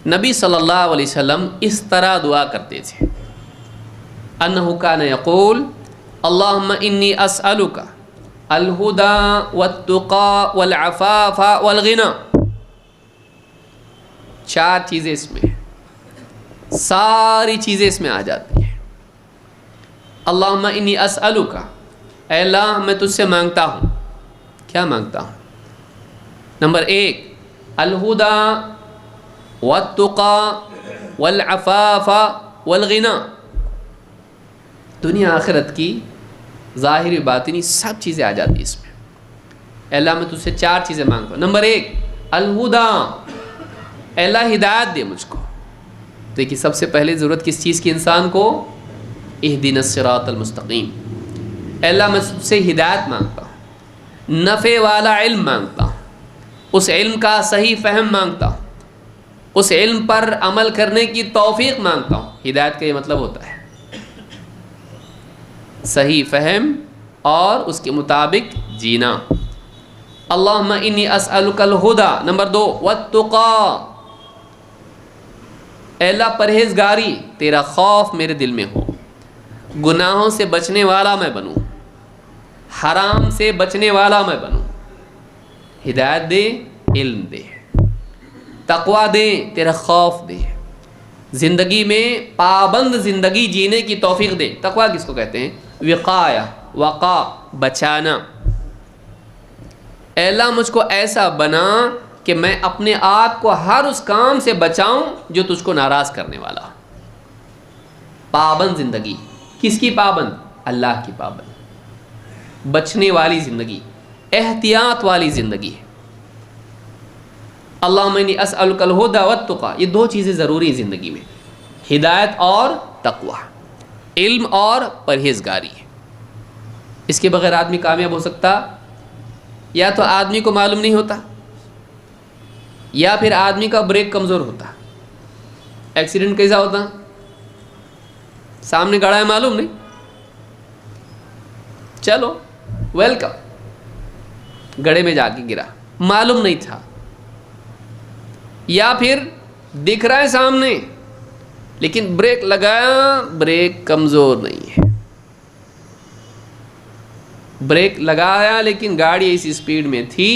نبی صلی اللہ علیہ وسلم اس طرح دعا کرتے تھے، انہ کان یقول اللہم انی اسألک الہدی والتقی والعفاف والغنی. 4 چیزیں اس میں، ساری چیزیں اس میں آ جاتی ہیں. اللہم انی اسألک، اے اللہ میں تجھ سے مانگتا ہوں. کیا مانگتا ہوں؟ نمبر 1 الہدی والتقی والعفاف والغنی. دنیا آخرت کی ظاہری باطنی سب چیزیں آ جاتی اس میں. اے اللہ میں تجھ سے 4 چیزیں مانگتا ہوں. نمبر 1 الہدی، اے اللہ ہدایت دے مجھ کو. دیکھیے سب سے پہلے ضرورت کس چیز کی انسان کو؟ اہدنا الصراط المستقیم. اے اللہ میں تجھ سے ہدایت مانگتا ہوں، نفع والا علم مانگتا ہوں، اس علم کا صحیح فہم مانگتا ہوں، اس علم پر عمل کرنے کی توفیق مانگتا ہوں. ہدایت کا یہ مطلب ہوتا ہے صحیح فہم اور اس کے مطابق جینا. اللہم انی اسألک الہدی. نمبر 2 والتقی، اے اللہ پرہیزگاری، تیرا خوف میرے دل میں ہو، گناہوں سے بچنے والا میں بنوں، حرام سے بچنے والا میں بنوں. ہدایت دے، علم دے، تقوی دے، تیرا خوف دے، زندگی میں پابند زندگی جینے کی توفیق دے. تقوی کس کو کہتے ہیں؟ وقایہ، وقا، بچانا. اے اللہ مجھ کو ایسا بنا کہ میں اپنے آپ کو ہر اس کام سے بچاؤں جو تجھ کو ناراض کرنے والا. پابند زندگی. کس کی پابند؟ اللہ کی پابند. بچنے والی زندگی، احتیاط والی زندگی. اللہم انی اسألک الہدی والتقی. یہ 2 چیزیں ضروری ہیں زندگی میں، ہدایت اور تقوی، علم اور پرہیزگاری. اس کے بغیر آدمی کامیاب ہو سکتا؟ یا تو آدمی کو معلوم نہیں ہوتا، یا پھر آدمی کا بریک کمزور ہوتا. ایکسیڈنٹ کیسا ہوتا؟ سامنے گڑا ہے معلوم نہیں، چلو ویلکم، گڑے میں جا کے گرا، معلوم نہیں تھا. یا پھر دکھ رہا ہے سامنے لیکن بریک لگایا، بریک کمزور نہیں ہے. بریک لگایا لیکن گاڑی اس اسپیڈ میں تھی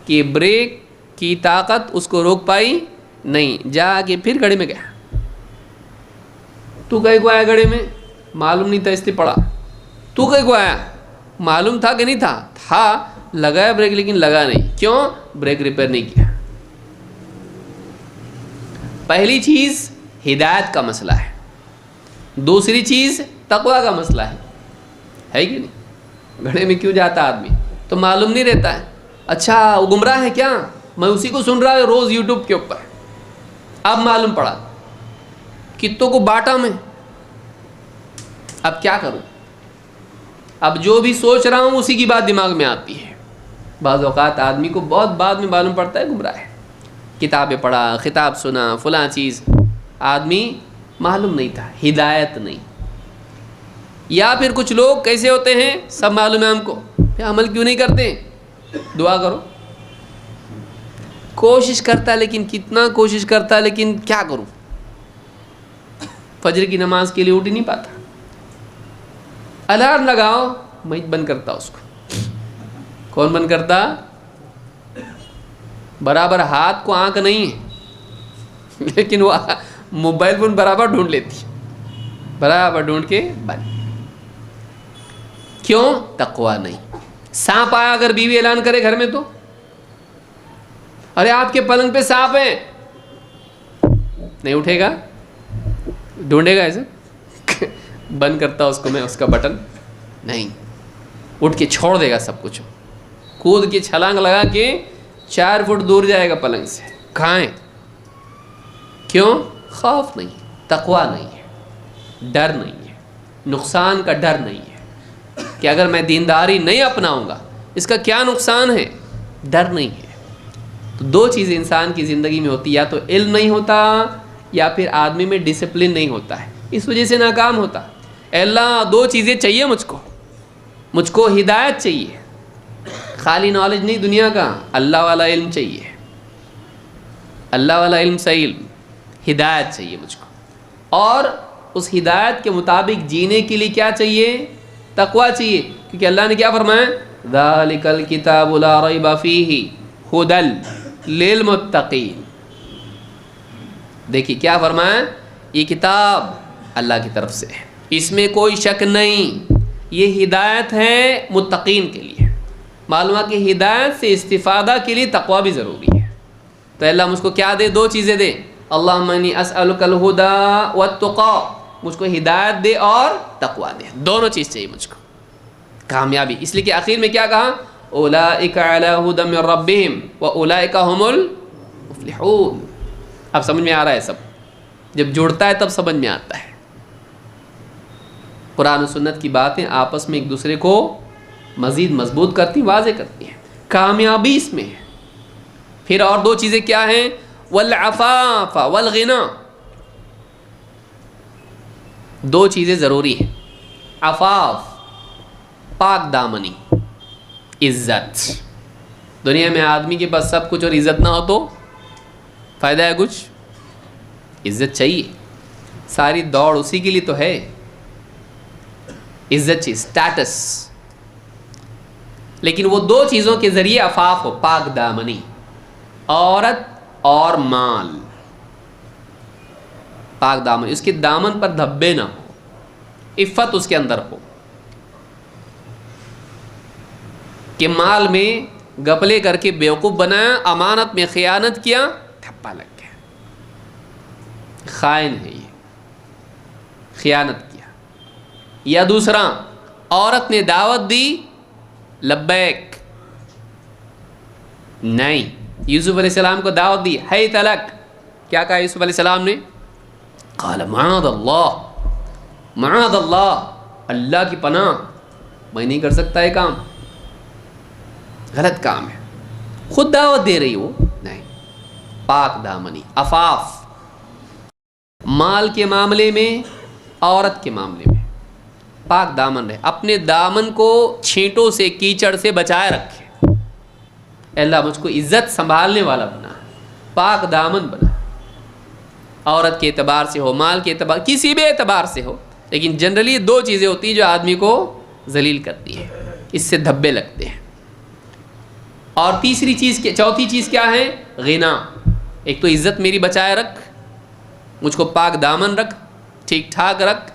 کہ بریک کی طاقت اس کو روک پائی نہیں، جا کے پھر گڑے میں گیا. تو کہیں کو آیا گڑے میں؟ معلوم نہیں تھا اس لیے پڑا. تو کہیں کو آیا؟ معلوم تھا کہ نہیں تھا؟ تھا، لگایا بریک لیکن لگا نہیں. کیوں؟ بریک ریپیئر نہیں کیا. پہلی چیز ہدایت کا مسئلہ ہے، دوسری چیز تقوی کا مسئلہ ہے کہ نہیں؟ گھڑے میں کیوں جاتا آدمی؟ تو معلوم نہیں رہتا ہے. اچھا وہ گمراہ ہے کیا؟ میں اسی کو سن رہا ہے روز یوٹیوب کے اوپر، اب معلوم پڑا کتوں کو باٹا میں. اب کیا کروں؟ اب جو بھی سوچ رہا ہوں اسی کی بات دماغ میں آتی ہے. بعض اوقات آدمی کو بہت بعد میں معلوم پڑتا ہے گمراہ ہے. کتابیں پڑھا، خطاب سنا، فلاں چیز، آدمی معلوم نہیں تھا، ہدایت نہیں. یا پھر کچھ لوگ کیسے ہوتے ہیں، سب معلوم ہے ہم کو، عمل کیوں نہیں کرتے؟ دعا کرو. کوشش کرتا لیکن کتنا کوشش کرتا لیکن کیا کروں؟ فجر کی نماز کے لیے اٹھ ہی نہیں پاتا. الارم لگاؤ، میں بند کرتا اس کو. کون بند کرتا؟ برابر ہاتھ کو آنکھ نہیں ہے لیکن وہ موبائل فون برابر ڈھونڈ لیتی، برابر ڈھونڈ کے بند. کیوں؟ تقوی نہیں. سانپ آیا اگر بیوی اعلان کرے گھر میں تو، ارے آپ کے پلنگ پہ سانپ ہے، نہیں اٹھے گا، ڈھونڈے گا ایسے. بند کرتا اس کو میں، اس کا بٹن نہیں، اٹھ کے چھوڑ دے گا سب کچھ، کود کے چھلانگ لگا کے 4 فٹ دور جائے گا پلنگ سے. کہاں ہے؟ کیوں؟ خوف نہیں، تقوی نہیں ہے، ڈر نہیں ہے، نقصان کا ڈر نہیں ہے کہ اگر میں دینداری نہیں اپناؤں گا اس کا کیا نقصان ہے، ڈر نہیں ہے. تو 2 چیزیں انسان کی زندگی میں ہوتی، یا تو علم نہیں ہوتا یا پھر آدمی میں ڈسپلن نہیں ہوتا ہے، اس وجہ سے ناکام ہوتا. اے اللہ 2 چیزیں چاہیے مجھ کو ہدایت چاہیے، خالی نالج نہیں دنیا کا، اللہ والا علم چاہیے، اللہ والا علم، صحیح علم. ہدایت چاہیے مجھ کو، اور اس ہدایت کے مطابق جینے کے لیے کیا چاہیے؟ تقویٰ چاہیے، کیونکہ اللہ نے کیا فرمایا؟ ذالک الکتاب لا ریب فیہ ھدی للمتقین۔ دیکھیے کیا فرمایا؟ یہ کتاب اللہ کی طرف سے ہے، اس میں کوئی شک نہیں، یہ ہدایت ہے متقین کے لیے۔ معلوم ہے کہ ہدایت سے استفادہ کے لیے تقویٰ بھی ضروری ہے۔ تو اللہ مجھ کو کیا دے؟ دو چیزیں دے، اللہم انی اسألک الہدی والتقی، مجھ کو ہدایت دے اور تقویٰ دے، دونوں چیز چاہیے مجھ کو، کامیابی۔ اس لیے کہ آخر میں کیا کہا؟ اولئک علی ھدی من ربہم واولئک ھم المفلحون۔ اب سمجھ میں آ رہا ہے سب؟ جب جڑتا ہے تب سمجھ میں آتا ہے۔ قرآن و سنت کی باتیں آپس میں ایک دوسرے کو مزید مضبوط کرتی، واضح کرتی ہیں، کامیابی اس میں ہے۔ پھر اور دو چیزیں کیا ہیں؟ والعفاف والغنا، دو چیزیں ضروری ہیں۔ عفاف، پاک دامنی، عزت۔ دنیا میں آدمی کے پاس سب کچھ اور عزت نہ ہو تو فائدہ ہے کچھ؟ عزت چاہیے، ساری دوڑ اسی کے لیے تو ہے، عزت چاہیے، سٹیٹس۔ لیکن وہ دو چیزوں کے ذریعے عفاف ہو، پاک دامنی، عورت اور مال، پاک دامن، اس کے دامن پر دھبے نہ ہو، عفت اس کے اندر ہو، کہ مال میں گپلے کر کے بیوقوف بنایا، امانت میں خیانت کیا، ٹھپا لگ گیا، خائن ہے یہ، خیانت کیا۔ یا دوسرا، عورت نے دعوت دی، لبیک، نہیں، یوسف علیہ السلام کو دعوت دی، ہے تلک، کیا کہا یوسف علیہ السلام نے؟ قال معاذ اللہ، معاذ اللہ، اللہ کی پناہ، میں نہیں کر سکتا یہ کام، غلط کام ہے۔ خود دعوت دے رہی وہ، نہیں، پاک دامنی، عفاف، مال کے معاملے میں، عورت کے معاملے میں پاک دامن رہے، اپنے دامن کو چھینٹوں سے، کیچڑ سے بچائے رکھے۔ اے اللہ مجھ کو عزت سنبھالنے والا بنا، پاک دامن بنا، عورت کے اعتبار سے ہو، مال کے اعتبار، کسی بھی اعتبار سے ہو، لیکن جنرلی دو چیزیں ہوتی ہیں جو آدمی کو ذلیل کرتی ہیں، اس سے دھبے لگتے ہیں۔ اور تیسری چیز، چوتھی چیز کیا ہے؟ غنا۔ ایک تو عزت میری بچائے رکھ، مجھ کو پاک دامن رکھ، ٹھیک ٹھاک رکھ،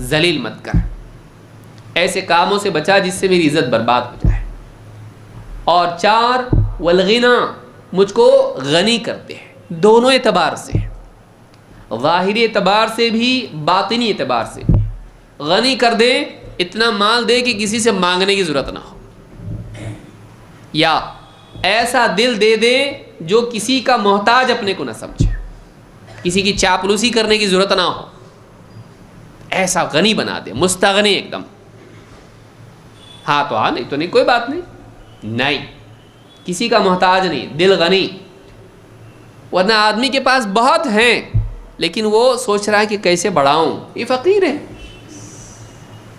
ذلیل مت کر، ایسے کاموں سے بچا جس سے میری عزت برباد ہو جائے۔ اور چار، والغنا، مجھ کو غنی کرتے ہیں، دونوں اعتبار سے، ظاہری اعتبار سے بھی، باطنی اعتبار سے بھی۔ غنی کر دے، اتنا مال دے کہ کسی سے مانگنے کی ضرورت نہ ہو، یا ایسا دل دے دے جو کسی کا محتاج اپنے کو نہ سمجھے، کسی کی چاپلوسی کرنے کی ضرورت نہ ہو، ایسا غنی بنا دے، مستغنی ایک دم، ہاں تو ہاں، نہیں تو نہیں، کوئی بات نہیں، نہیں، کسی کا محتاج نہیں، دل غنی۔ ورنہ آدمی کے پاس بہت ہیں لیکن وہ سوچ رہا ہے کہ کیسے بڑھاؤں، یہ فقیر ہے،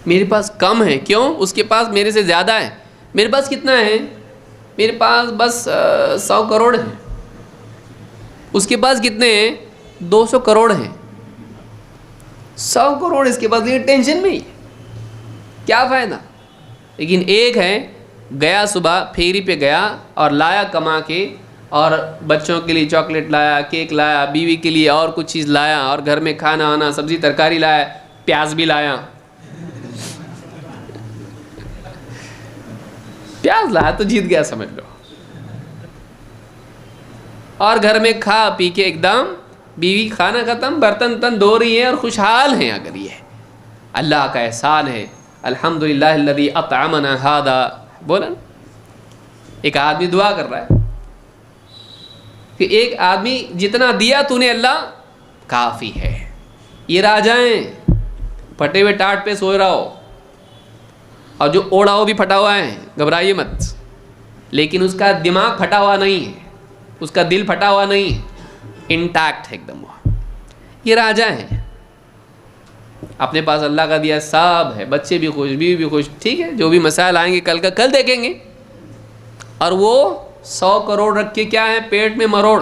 میرے پاس کم ہے، کیوں؟ اس کے پاس میرے سے زیادہ ہے۔ میرے پاس کتنا ہے؟ میرے پاس بس 100 کروڑ ہیں، اس کے پاس کتنے ہیں؟ 200 کروڑ ہیں، 100 کروڑ اس کے پاس، یہ ٹینشن میں ہی، کیا فائدہ؟ لیکن ایک ہے، گیا صبح پھیری پہ گیا اور لایا کما کے، اور بچوں کے لیے چاکلیٹ لایا، کیک لایا، بیوی کے لیے اور کچھ چیز لایا، اور گھر میں کھانا آنا، سبزی ترکاری لایا، پیاز بھی لایا، پیاز لایا تو جیت گیا سمجھ لو، اور گھر میں کھا پی کے ایک دم، بیوی کھانا ختم، برتن تن دھو رہی ہے اور خوشحال ہیں۔ اگر یہ اللہ کا احسان ہے، الحمدللہ الذی اطعمنا ھذا، بولا ایک آدمی دعا کر رہا ہے کہ ایک آدمی جتنا دیا تو نے اللہ کافی ہے۔ یہ راجائیں پھٹے ہوئے ٹاٹ پہ سو رہا ہو، اور جو اوڑا ہو بھی پھٹا ہوا ہے، گھبرائیے مت، لیکن اس کا دماغ پھٹا ہوا نہیں ہے، اس کا دل پھٹا ہوا نہیں ہے، انٹیکٹ ہے ایک دم، وہ یہ راجا ہے، اپنے پاس اللہ کا دیا سب ہے، بچے بھی خوش، بیوی بھی خوش، ٹھیک ہے، جو بھی مسائل آئیں گے کل کا کل دیکھیں گے، اور وہ 100 کروڑ رکھ کے کیا ہے؟ پیٹ میں مروڑ،